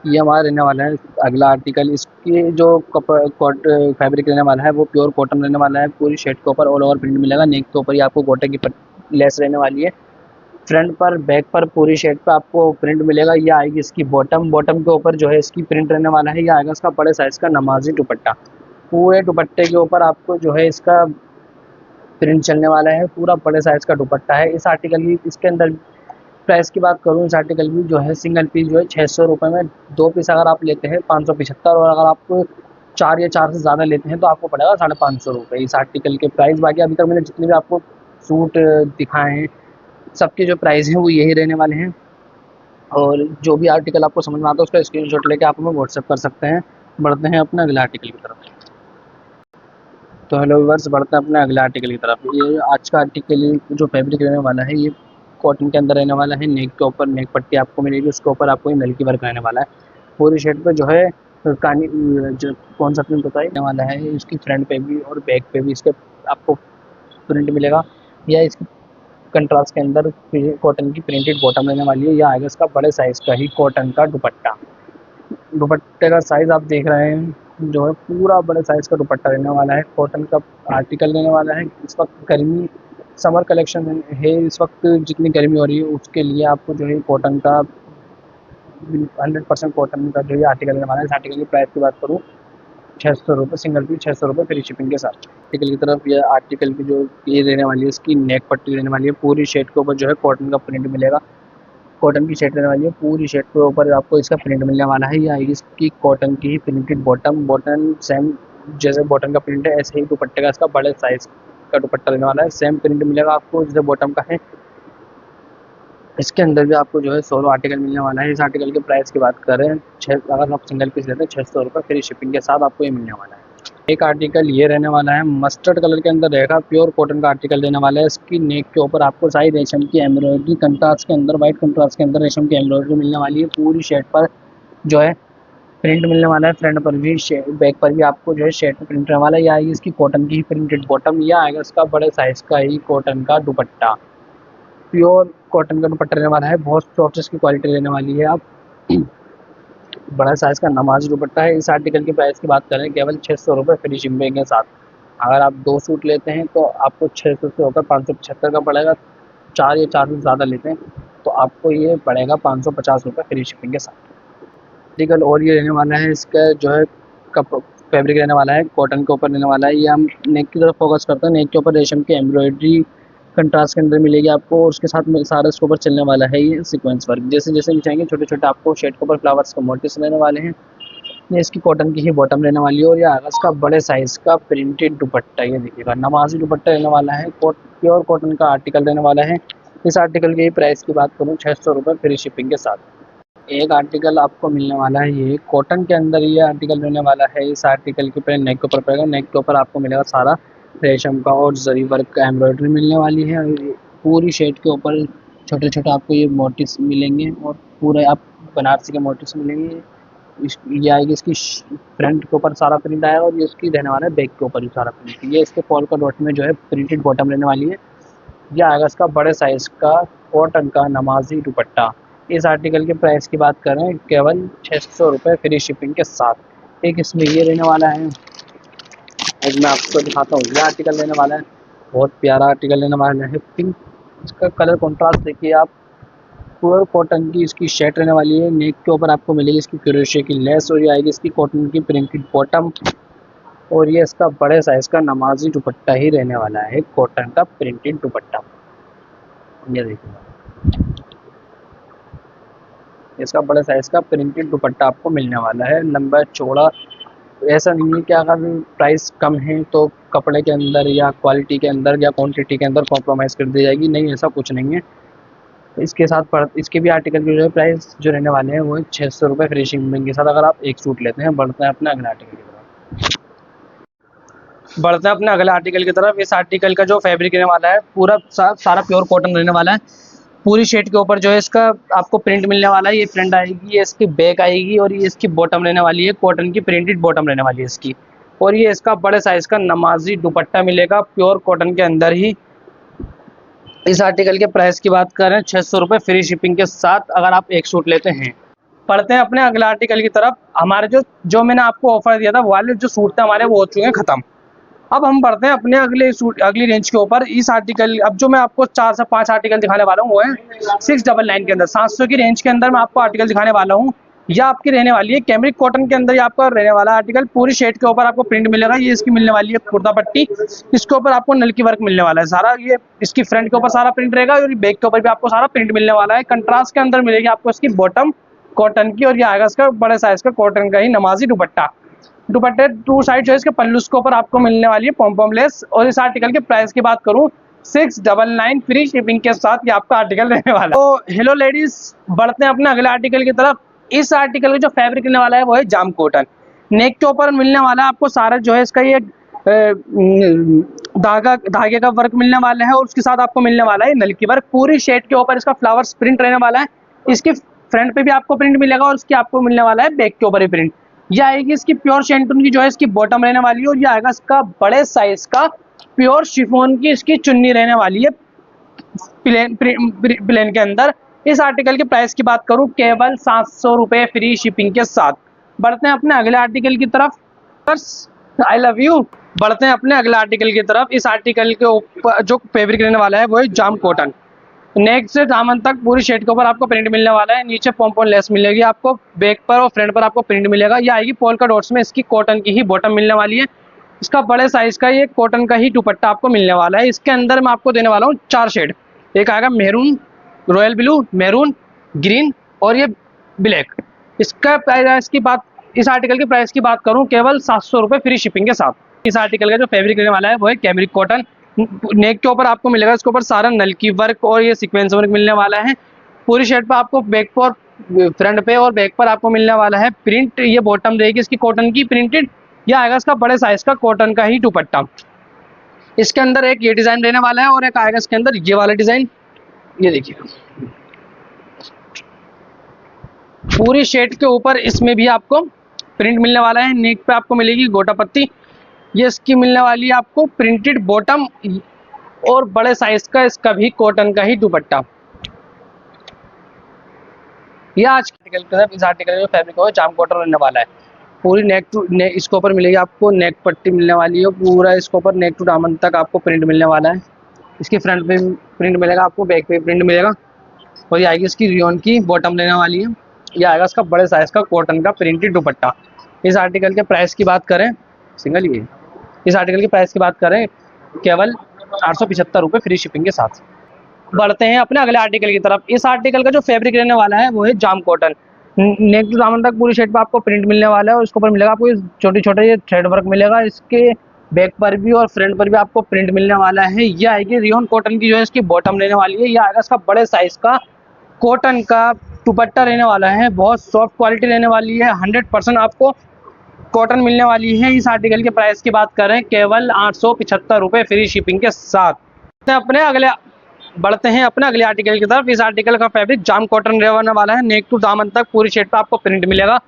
ये हमारा रहने वाला है अगला आर्टिकल। इसकी जो फैब्रिक रहने वाला है वो प्योर कॉटन रहने वाला है। पूरी शर्ट के ऊपर ऑल ओवर प्रिंट मिलेगा। नेक के ऊपर ही आपको गोटे की लेस रहने वाली है। फ्रंट पर बैक पर पूरी शर्ट पे आपको प्रिंट मिलेगा। ये आएगी इसकी बॉटम के ऊपर जो है इसकी प्रिंट रहने वाला है। ये आएगा इसका बड़े साइज़ का नमाजी दुपट्टा। पूरे दुपट्टे के ऊपर आपको जो है इसका प्रिंट चलने वाला है। पूरा बड़े साइज़ का दुपट्टा है। इस आर्टिकल की इसके अंदर प्राइस की बात करूँ, इस आर्टिकल की जो है सिंगल पीस जो है 600 रुपये में, 2 पीस अगर आप लेते हैं 575, और अगर आप 4 या 4 से ज़्यादा लेते हैं तो आपको पड़ेगा 550 रुपये इस आर्टिकल के प्राइस। बाकी अभी तक मैंने जितने भी आपको सूट दिखाए हैं सबके जो प्राइस हैं वो यही रहने वाले हैं। और जो भी आर्टिकल आपको समझ में आता है उसका स्क्रीनशॉट लेके आप हमें व्हाट्सएप कर सकते हैं। बढ़ते हैं अपने अगले आर्टिकल की तरफ। तो हेलो व्यूअर्स, बढ़ते हैं अपने अगले आर्टिकल की तरफ। ये आज का आर्टिकल जो फैब्रिक रहने वाला है ये कॉटन के अंदर रहने वाला है। नेक के ऊपर नेक पट्टी आपको मिलेगी, उसके ऊपर आपको ये मिल्की वर्क रहने वाला है। पूरी शर्ट पे जो है कानी जो कौन सा प्रिंट बताने वाला है, इसकी फ्रंट पे भी और बैक पे भी इसके आपको प्रिंट मिलेगा। या इसकी कंट्रास्ट के अंदर कॉटन की प्रिंटेड बॉटम रहने वाली है। यह आएगा इसका बड़े साइज़ का ही कॉटन का दुपट्टा। दुपट्टे का साइज़ आप देख रहे हैं जो है पूरा बड़े साइज़ का दुपट्टा रहने वाला है। कॉटन का आर्टिकल रहने वाला है। इस वक्त गर्मी समर कलेक्शन है, इस वक्त जितनी गर्मी हो रही है उसके लिए आपको जो है कॉटन का 100% कॉटन का जो है आर्टिकल रहने वाला है। इस आर्टिकल की प्राइस की बात करूँ 600 रुपये, सिंगल पीस 600 रुपये फ्री शिपिंग के साथ। आर्टिकल की तरफ ये आर्टिकल की जो ये रहने वाली है इसकी नेक पट्टी रहने वाली है। पूरी शर्ट के ऊपर जो है कॉटन का प्रिंट मिलेगा। कॉटन की शर्ट रहने वाली है। पूरी शर्ट के ऊपर आपको इसका प्रिंट मिलने वाला है। ये आएगी इसकी कॉटन की ही प्रिंटेड बॉटम सेम जैसे बॉटम का प्रिंट है ऐसे ही दुपट्टे का इसका बड़े साइज़ का दुपट्टा रहने वाला है। सेम प्रिंट मिलेगा आपको जैसे बॉटम का है। इसके अंदर भी आपको जो है 16 आर्टिकल मिलने वाला है। इस आर्टिकल के प्राइस की बात करें अगर आप सिंगल पीस लेते हैं 600 रुपये फ्री शिपिंग के साथ आपको ये मिलने वाला है। एक आर्टिकल ये रहने वाला है मस्टर्ड कलर के अंदर रहेगा। प्योर कॉटन का आर्टिकल रहने वाला है। इसकी नेक के ऊपर आपको सारी रेशम की एम्ब्रॉयडरी कंट्रास्ट के अंदर वाइट कंट्रास्ट के अंदर रेशम की एम्ब्रॉयडरी मिलने वाली है। पूरी शर्ट पर जो है प्रिंट मिलने वाला है। फ्रंट पर भी बैक पर भी आपको जो है शर्ट पर प्रिंट रहने वाला है। यह आएगी इसकी कॉटन की ही प्रिंटेड बॉटम। यह आएगा इसका बड़े साइज़ का ही कॉटन का दुपट्टा। प्योर कॉटन का दुपट्टा रहने वाला है। बहुत सॉफ्ट इसकी क्वालिटी रहने वाली है। आप बड़ा साइज का नमाज दुपट्टा है। इस आर्टिकल की प्राइस की बात करें केवल 600 रुपये फ्री शिपिंग के साथ। अगर आप 2 सूट लेते हैं तो आपको 600 से होकर 575 का पड़ेगा। 4 या 4 से ज़्यादा लेते हैं तो आपको ये पड़ेगा 550 रुपये फ्री शिपिंग के साथ। आर्टिकल और ये रहने वाला है, इसका जो है कप फैब्रिक रहने वाला है कॉटन के ऊपर रहने वाला है। ये हम नेक की तरफ फोकस करते हैं। नेक के ऊपर रेशम की एम्ब्रॉयडरी कंट्रास्ट के अंदर मिलेगी आपको, और उसके साथ में सारा इसके ऊपर चलने वाला है ये सीक्वेंस वर्क। जैसे जैसे बिछाएंगे छोटे छोटे आपको शेड के ऊपर फ्लावर्स के मोटिव्स रहने वाले हैं। ये इसकी कॉटन की ही बॉटम रहने वाली है, और ये आगा इसका बड़े साइज का प्रिंटेड दुपट्टा, ये देखिएगा नमाजी दुपट्टा रहने वाला है। प्योर कॉटन का आर्टिकल रहने वाला है। इस आर्टिकल की प्राइस की बात करूँ 600 रुपये फ्री शिपिंग के साथ। एक आर्टिकल आपको मिलने वाला है, ये कॉटन के अंदर ये आर्टिकल रहने वाला है। इस आर्टिकल के ऊपर नेक के ऊपर पड़ेगा। नेक के ऊपर आपको मिलेगा सारा रेशम का और जरी वर्क का एम्ब्रॉयडरी मिलने वाली है। और पूरी शेड के ऊपर छोटे छोटे आपको ये मोटिव्स मिलेंगे, और पूरे आप बनारसी के मोटिव्स मिलेंगे। ये आएगी इसकी फ्रंट के ऊपर सारा प्रिंट आएगा, और ये इसकी रहने वाला है बैक के ऊपर भी सारा प्रिंट। ये इसके पॉल का डॉट में जो है प्रिंटेड बॉटम रहने वाली है। यह आएगा इसका बड़े साइज का कॉटन का नमाजी दुपट्टा। इस आर्टिकल के प्राइस की बात करें केवल 600 रुपये फ्री शिपिंग के साथ। एक इसमें ये रहने वाला है, आज मैं आपको दिखाता हूँ। यह आर्टिकल रहने वाला है, बहुत प्यारा आर्टिकल रहने वाला है। पिंक, इसका कलर कॉन्ट्रास्ट देखिए आप। प्योर कॉटन की इसकी शर्ट रहने वाली है। नेक के ऊपर आपको मिलेगी इसकी क्रोशिया की लेस, और ये आएगी इसकी कॉटन की प्रिंटेड बॉटम। और ये इसका बड़े साइज का नमाजी दुपट्टा ही रहने वाला है, कॉटन का प्रिंटेड दुपट्टा। ये देखिए इसका बड़े साइज का प्रिंटेड दुपट्टा आपको मिलने वाला है, लंबा चौड़ा। ऐसा नहीं है कि अगर प्राइस कम है तो कपड़े के अंदर या क्वालिटी के अंदर या क्वांटिटी के अंदर कॉम्प्रोमाइज़ कर दी जाएगी, नहीं ऐसा कुछ नहीं है। इसके साथ इसके भी आर्टिकल की जो है प्राइस जो रहने वाले हैं वो 600 रुपये फ्री शिपिंग के साथ, अगर आप एक सूट लेते हैं। बढ़ते हैं अपने अगले आर्टिकल की तरफ। इस आर्टिकल का जो फैब्रिक रहने वाला है पूरा सारा प्योर कॉटन रहने वाला है। पूरी शेड के ऊपर जो है इसका आपको प्रिंट मिलने वाला है। ये प्रिंट आएगी, ये इसकी बैक आएगी, और ये इसकी बॉटम रहने वाली है, कॉटन की प्रिंटेड बॉटम रहने वाली है इसकी। और ये इसका बड़े साइज का नमाजी दुपट्टा मिलेगा प्योर कॉटन के अंदर ही। इस आर्टिकल के प्राइस की बात करें 600 रुपये फ्री शिपिंग के साथ, अगर आप एक सूट लेते हैं। पढ़ते हैं अपने अगले आर्टिकल की तरफ। हमारे जो मैंने आपको ऑफर दिया था, वाले जो सूट थे हमारे वो हो चुके हैं ख़त्म। अब हम बढ़ते हैं अपने अगली रेंज के ऊपर। इस आर्टिकल अब जो मैं आपको 4 से 5 आर्टिकल दिखाने वाला हूँ वो है 699 के अंदर, 700 की रेंज के अंदर मैं आपको आर्टिकल दिखाने वाला हूँ। यह आपकी रहने वाली है कैमरिक कॉटन के अंदर, ये आपका रहने वाला आर्टिकल। पूरी शेड के ऊपर आपको प्रिंट मिलेगा। ये इसकी मिलने वाली है कुर्ता पट्टी, इसके ऊपर आपको नलकी वर्क मिलने वाला है सारा। ये इसकी फ्रंट के ऊपर सारा प्रिंट रहेगा, और बैक के ऊपर भी आपको सारा प्रिंट मिलने वाला है। कंट्रास्ट के अंदर मिलेगी आपको इसकी बॉटम कॉटन की, और ये आएगा इसका बड़े साइज का कॉटन का ही नमाजी दुपट्टा। दुपट्टे 2 साइड जो है इसके पल्लू के ऊपर आपको मिलने वाली है पॉम लेस। और इस आर्टिकल के प्राइस की बात करूं 699 फ्री शिपिंग के साथ ये आपका आर्टिकल रहने वाला है। तो हेलो लेडीज, बढ़ते हैं अपने अगले आर्टिकल की तरफ। इस आर्टिकल का जो फैब्रिक रहने वाला है वो है जाम कॉटन। नेक के ऊपर मिलने वाला है आपको सारा जो है इसका ये धागे का वर्क मिलने वाला है, और उसके साथ आपको मिलने वाला है नलकी वर्क। पूरी शेड के ऊपर इसका फ्लावर्स प्रिंट रहने वाला है। इसकी फ्रंट पे भी आपको प्रिंट मिलेगा, और इसकी आपको मिलने वाला है बैक के ऊपर ही प्रिंट। यह आएगी इसकी प्योर शेंटून की जो है इसकी बॉटम रहने वाली है, और यह आएगा इसका बड़े साइज का प्योर शिफॉन की इसकी चुन्नी रहने वाली है प्लेन के अंदर। इस आर्टिकल के प्राइस की बात करूं केवल 700 रुपये फ्री शिपिंग के साथ। बढ़ते हैं अपने अगले आर्टिकल की तरफ। I love you. बढ़ते हैं अपने अगले आर्टिकल की तरफ। इस आर्टिकल के ऊपर जो फैब्रिक रहने वाला है वो है जाम कॉटन। नेक से दामन तक पूरी शेड के ऊपर आपको प्रिंट मिलने वाला है। नीचे पॉम्पोन लेस मिलेगी आपको, बैक पर और फ्रंट पर आपको प्रिंट मिलेगा। ये आएगी पोल्का डॉट्स में, इसकी कॉटन की ही बॉटम मिलने वाली है। इसका बड़े साइज का ये कॉटन का ही दुपट्टा आपको मिलने वाला है। इसके अंदर मैं आपको देने वाला हूँ 4 शेड। एक आएगा maroon, royal blue, maroon, green और ये ब्लैक। इसका प्राइस की बात, इस आर्टिकल के प्राइस की बात करूँ केवल 700 रुपये फ्री शिपिंग के साथ। इस आर्टिकल का जो फैब्रिक रहने वाला है वो है कैमरिक कॉटन। नेक के ऊपर आपको मिलेगा इसके ऊपर सारा नलकी वर्क और ये सीक्वेंस वर्क मिलने वाला है। पूरी शर्ट पर आपको बैक पर, फ्रंट पे और बैक पर आपको मिलने वाला है प्रिंट। ये बॉटम रहेगी इसकी कॉटन की प्रिंटेड। यह आएगा इसका बड़े साइज का कॉटन का ही दुपट्टा। इसके अंदर एक ये डिजाइन रहने वाला है और एक आएगा इसके अंदर ये वाला डिजाइन। ये देखिए पूरी शर्ट के ऊपर इसमें भी आपको प्रिंट मिलने वाला है। नेक पे आपको मिलेगी गोटा पत्ती। ये इसकी मिलने वाली है आपको प्रिंटेड बॉटम और बड़े साइज का इसका भी कॉटन का ही दुपट्टा। ये आज के आर्टिकल की तरफ इस आर्टिकल में फैब्रिक हो जाम कॉटन रहने वाला है। पूरी नेक टू नेक इसके ऊपर मिलेगी आपको, नेक पट्टी मिलने वाली है पूरा, इसके ऊपर नेक टू दामन तक आपको प्रिंट मिलने वाला है। इसके फ्रंट पे प्रिंट मिलेगा आपको, बैक पे प्रिंट मिलेगा। और ये आएगी इसकी रियोन की बॉटम लेने वाली है। ये आएगा इसका बड़े साइज का कॉटन का प्रिंटेड दुपट्टा। इस आर्टिकल के प्राइस की बात करें, सिंगल ये इस आर्टिकल की प्राइस की बात करें केवल 875 रुपये फ्री शिपिंग के साथ। बढ़ते हैं अपने अगले आर्टिकल की तरफ। इस आर्टिकल का जो फैब्रिक रहने वाला है वो है जाम कॉटन। नेक टू दामन तक पूरी शर्ट पे आपको प्रिंट मिलने वाला है और इसके ऊपर मिलेगा आपको छोटे छोटे ये थ्रेड वर्क मिलेगा। इसके बैक पर भी और फ्रंट पर भी आपको प्रिंट मिलने वाला है। ये आएगी रियोन कॉटन की जो है इसकी बॉटम लेने वाली है। ये आएगा इसका बड़े साइज का कॉटन का दुपट्टा रहने वाला है। बहुत सॉफ्ट क्वालिटी रहने वाली है, 100% आपको कॉटन मिलने वाली है। इस आर्टिकल के प्राइस की बात करें केवल 875 रुपये फ्री शिपिंग के साथ। बढ़ते हैं अपने अगले आर्टिकल की तरफ। इस आर्टिकल का फैब्रिक जाम कॉटन रहने वाला है। नेक टू दामन तक पूरी शर्ट पे आपको प्रिंट मिलेगा।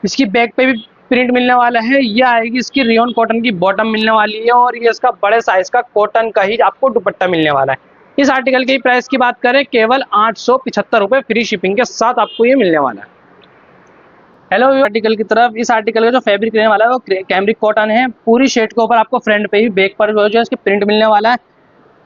इसकी बैक पे भी प्रिंट मिलने वाला है। ये आएगी इसकी रियोन कॉटन की बॉटम मिलने वाली है और ये इसका बड़े साइज का कॉटन का ही आपको दुपट्टा मिलने वाला है। इस आर्टिकल की प्राइस की बात करें केवल 875 रुपये फ्री शिपिंग के साथ आपको ये मिलने वाला है। हेलो आर्टिकल की तरफ। इस आर्टिकल का जो फैब्रिक रहने वाला है वो कैमरिक कॉटन है। पूरी शर्ट के ऊपर आपको फ्रंट पे भी बैक पर जो है इसके प्रिंट मिलने वाला है।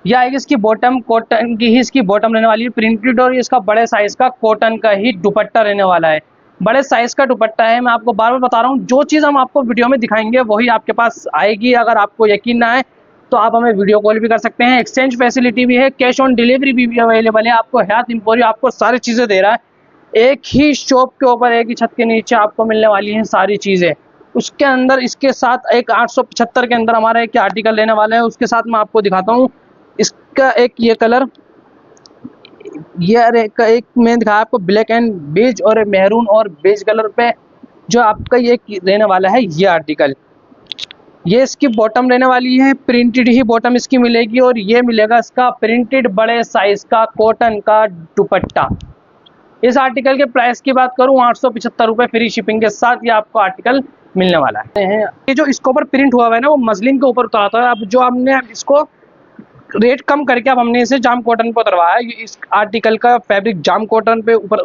यह आएगी इसकी बॉटम कॉटन की ही इसकी बॉटम रहने वाली है प्रिंटेड और इसका बड़े साइज का कॉटन का ही दुपट्टा रहने वाला है। बड़े साइज का दुपट्टा है। मैं आपको बार बार बता रहा हूँ, जो चीज़ हम आपको वीडियो में दिखाएंगे वही आपके पास आएगी। अगर आपको यकीन ना आए तो आप हमें वीडियो कॉल भी कर सकते हैं। एक्सचेंज फैसिलिटी भी है, कैश ऑन डिलीवरी भी अवेलेबल है। आपको हयात एम्पोरियम आपको सारी चीज़ें दे रहा है। एक ही शॉप के ऊपर एक ही छत के नीचे आपको मिलने वाली हैं सारी चीज़ें। उसके अंदर इसके साथ एक 875 के अंदर हमारा एक आर्टिकल लेने वाला है। उसके साथ मैं आपको दिखाता हूँ इसका एक ये कलर, ये एक मैं दिखाया आपको ब्लैक एंड बेज और मैरून और बेज कलर पे जो आपका ये रहने वाला है ये आर्टिकल। ये इसकी बॉटम रहने वाली है, प्रिंटेड ही बॉटम इसकी मिलेगी और ये मिलेगा इसका प्रिंटेड बड़े साइज का कॉटन का दुपट्टा। इस आर्टिकल के प्राइस की बात करूं 875 रुपये फ्री शिपिंग के साथ ये आपको आर्टिकल मिलने वाला है। ये जो इसके ऊपर प्रिंट हुआ है ना वो मसलिन के ऊपर उतरा है। अब जो हमने इसको रेट कम करके अब हमने इसे जाम कॉटन पे उतरवाया है। इस आर्टिकल का फैब्रिक जाम कॉटन पे ऊपर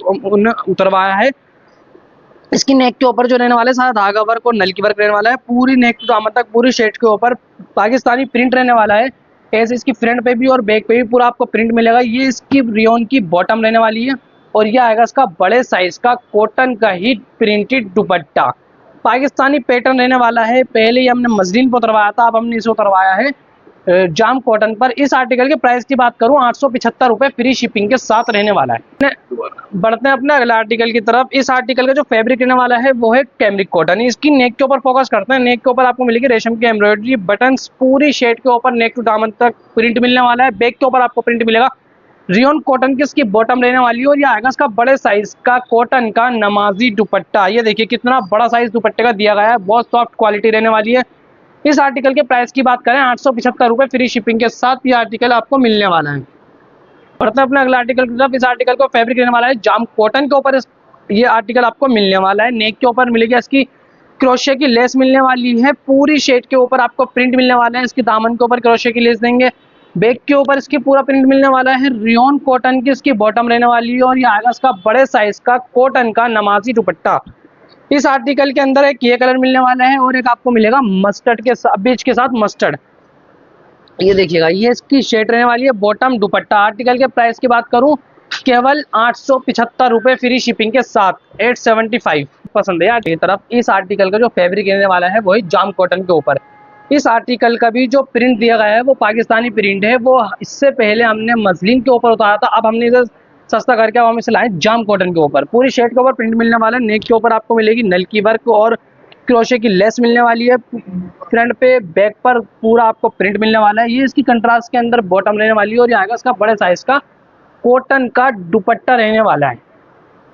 उतरवाया है। इसकी नेक के ऊपर जो रहने वाला है सारा धागा वर्क और नलकी वर्क रहने वाला है। पूरी नेक टू दामन तक पूरी शर्ट के ऊपर पाकिस्तानी प्रिंट रहने वाला है। ऐसे इसकी फ्रंट पे भी और बैक पे भी पूरा आपको प्रिंट मिलेगा। ये इसकी रियोन की बॉटम रहने वाली है और ये आएगा इसका बड़े साइज का कॉटन का ही प्रिंटेड दुपट्टा। पाकिस्तानी पैटर्न रहने वाला है। पहले ही हमने मजलिन पर उतरवाया था, अब हमने इसे उतरवाया है जाम कॉटन पर। इस आर्टिकल के प्राइस की बात करूं 875 रुपये फ्री शिपिंग के साथ रहने वाला है। बढ़ते हैं अपने अगले आर्टिकल की तरफ। इस आर्टिकल का जो फैब्रिक रहने वाला है वो है कैमरिक कॉटन। इसकी नेक के ऊपर फोकस करते हैं। नेक के ऊपर आपको मिलेगी रेशम की एम्ब्रॉयडरी बटन्स। पूरी शर्ट के ऊपर नेक टू दामन तक प्रिंट मिलने वाला है। बैक के ऊपर आपको प्रिंट मिलेगा। रियोन कॉटन की इसकी बॉटम रहने वाली है और ये आएगा इसका बड़े साइज का कॉटन का नमाजी दुपट्टा। ये देखिए कितना बड़ा साइज दुपट्टे का दिया गया है। बहुत सॉफ्ट क्वालिटी रहने वाली है। इस आर्टिकल के प्राइस की बात करें 875 रुपये फ्री शिपिंग के साथ ये आर्टिकल आपको मिलने वाला है। बढ़ते हैं अपने अगला आर्टिकल की तरफ। इस आर्टिकल को फैब्रिक रहने वाला है जाम कॉटन के ऊपर ये आर्टिकल आपको मिलने वाला है। नेक के ऊपर मिलेगी इसकी क्रोशे की लेस मिलने वाली है। पूरी शर्ट के ऊपर आपको प्रिंट मिलने वाला है। इसकी दामन के ऊपर क्रोशे की लेस देंगे। बैक के ऊपर इसकी पूरा प्रिंट मिलने वाला है। रियोन कॉटन की इसकी बॉटम रहने वाली है और ये आएगा इसका बड़े साइज का कॉटन का नमाजी दुपट्टा। इस आर्टिकल के अंदर एक ये कलर मिलने वाला है और एक आपको मिलेगा मस्टर्ड के साथ, बीच के साथ मस्टर्ड। ये देखिएगा ये इसकी शेड रहने वाली है बॉटम दुपट्टा। आर्टिकल के प्राइस की बात करूं केवल 875 रुपये फ्री शिपिंग के साथ 875। पसंद है की तरफ। इस आर्टिकल का जो फैब्रिक रहने वाला है वही जाम कॉटन के ऊपर। इस आर्टिकल का भी जो प्रिंट दिया गया है वो पाकिस्तानी प्रिंट है। वो इससे पहले हमने मसलिन के ऊपर उतारा था, अब हमने इसे सस्ता करके अब हम इसे लाए जाम कॉटन के ऊपर। पूरी शर्ट के ऊपर प्रिंट मिलने वाला है। नेक के ऊपर आपको मिलेगी नलकी वर्क और क्रोशे की लेस मिलने वाली है। फ्रंट पे बैक पर पूरा आपको प्रिंट मिलने वाला है। ये इसकी कंट्रास्ट के अंदर बॉटम रहने वाली है और ये आएगा इसका बड़े साइज का कॉटन का दुपट्टा रहने वाला है।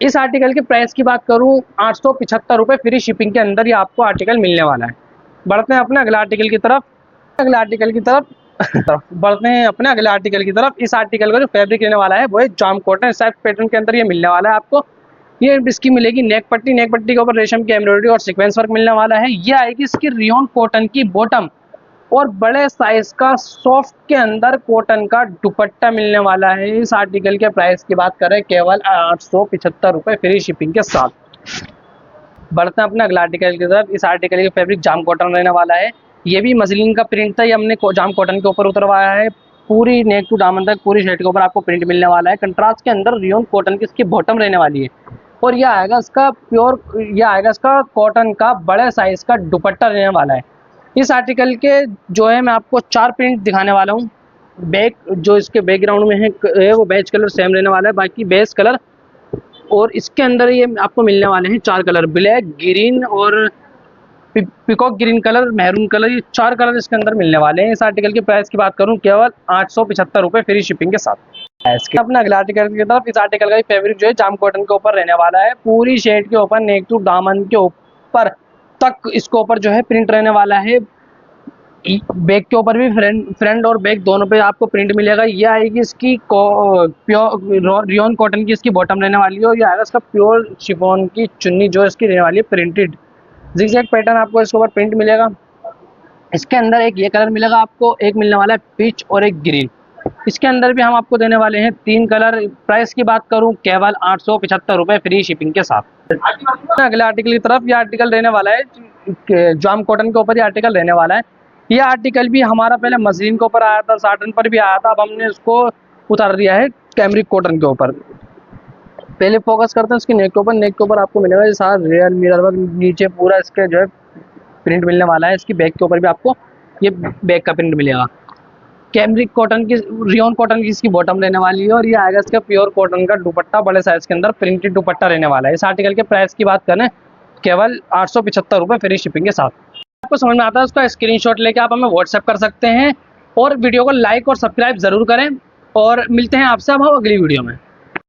इस आर्टिकल के प्राइस की बात करूं 875 रुपये फ्री शिपिंग के अंदर ये आपको आर्टिकल मिलने वाला है। बढ़ते हैं अपने अगले आर्टिकल की तरफ। अगले आर्टिकल की तरफ बढ़ते हैं अपने अगले आर्टिकल की तरफ। इस आर्टिकल का जो फैब्रिक रहने वाला है वो है जाम कॉटन। सेल्फ पैटर्न के अंदर ये मिलने वाला है आपको। ये इसकी मिलेगी नेक पट्टी। नेक पट्टी के ऊपर रेशम की एम्ब्रॉयडरी और सीक्वेंस वर्क मिलने वाला है। ये आएगी इसकी रियोन कॉटन की बॉटम। और बड़े साइज का सॉफ्ट के अंदर कॉटन का दुपट्टा मिलने वाला है। इस आर्टिकल के प्राइस की बात करें केवल 875 रुपये फ्री शिपिंग के साथ। बढ़ते हैं अपने अगला आर्टिकल की तरफ। इस आर्टिकल का फैब्रिक जाम कॉटन रहने वाला है। ये भी मसलिन का प्रिंट था, ये हमने जाम कॉटन के ऊपर उतरवाया है। पूरी नेक टू दामन तक पूरी शर्ट के ऊपर आपको प्रिंट मिलने वाला है। कंट्रास्ट के अंदर रियोन कॉटन की इसकी बॉटम रहने वाली है और यह आएगा इसका कॉटन का बड़े साइज का दुपट्टा रहने वाला है। इस आर्टिकल के जो है मैं आपको 4 प्रिंट दिखाने वाला हूँ। बैक जो इसके बैकग्राउंड में है वो बेज कलर सेम रहने वाला है, बाकी बेस कलर और इसके अंदर ये आपको मिलने वाले हैं 4 कलर, ब्लैक, ग्रीन और peacock green colour, maroon colour, ये 4 कलर इसके अंदर मिलने वाले हैं। इस आर्टिकल की प्राइस की बात करूं केवल 875 रुपये फ्री शिपिंग के साथ। अपना अगला आर्टिकल की तरफ। इस आर्टिकल का फैब्रिक जो है जाम कॉटन के ऊपर रहने वाला है। पूरी शेड के ऊपर नेक टू दामन के ऊपर तक इसके ऊपर जो है प्रिंट रहने वाला है। बैक के ऊपर भी फ्रंट और बैक दोनों पे आपको प्रिंट मिलेगा। ये आएगी इसकी प्योर रियोन कॉटन की इसकी बॉटम रहने वाली है और ये आएगा इसका प्योर शिफॉन की चुन्नी जो इसकी रहने वाली है प्रिंटेड ज़िगज़ैग पैटर्न आपको इसके ऊपर प्रिंट मिलेगा। इसके अंदर एक ये कलर मिलेगा आपको, एक मिलने वाला है पीच और एक ग्रीन। इसके अंदर भी हम आपको देने वाले हैं 3 कलर। प्राइस की बात करूं केवल 875 रुपये फ्री शिपिंग के साथ। अगले आर्टिकल की तरफ। ये आर्टिकल रहने वाला है जाम कॉटन के ऊपर, ये आर्टिकल रहने वाला है। यह आर्टिकल भी हमारा पहले मसलिन के ऊपर आया था, साटन पर भी आया था, अब हमने इसको उतार दिया है कैमरिक कॉटन के ऊपर। पहले फोकस करते हैं इसकी नेक के ऊपर। नेक के ऊपर आपको मिलेगा ये सारा रियल मिरर वर्क, नीचे पूरा इसके जो है प्रिंट मिलने वाला है। इसकी बैक के ऊपर भी आपको ये बैक का प्रिंट मिलेगा। कैमरिक कॉटन की रियोन कॉटन की इसकी बॉटम रहने वाली है और ये आएगा इसका प्योर कॉटन का दुपट्टा, बड़े साइज के अंदर प्रिंटेड दुपट्टा रहने वाला है। इस आर्टिकल के प्राइस की बात करें केवल 875 रुपये फ्री शिपिंग के साथ। आपको समझ में आता है उसका स्क्रीनशॉट लेके आप हमें व्हाट्सएप कर सकते हैं और वीडियो को लाइक और सब्सक्राइब जरूर करें और मिलते हैं आपसे अब अगली वीडियो में।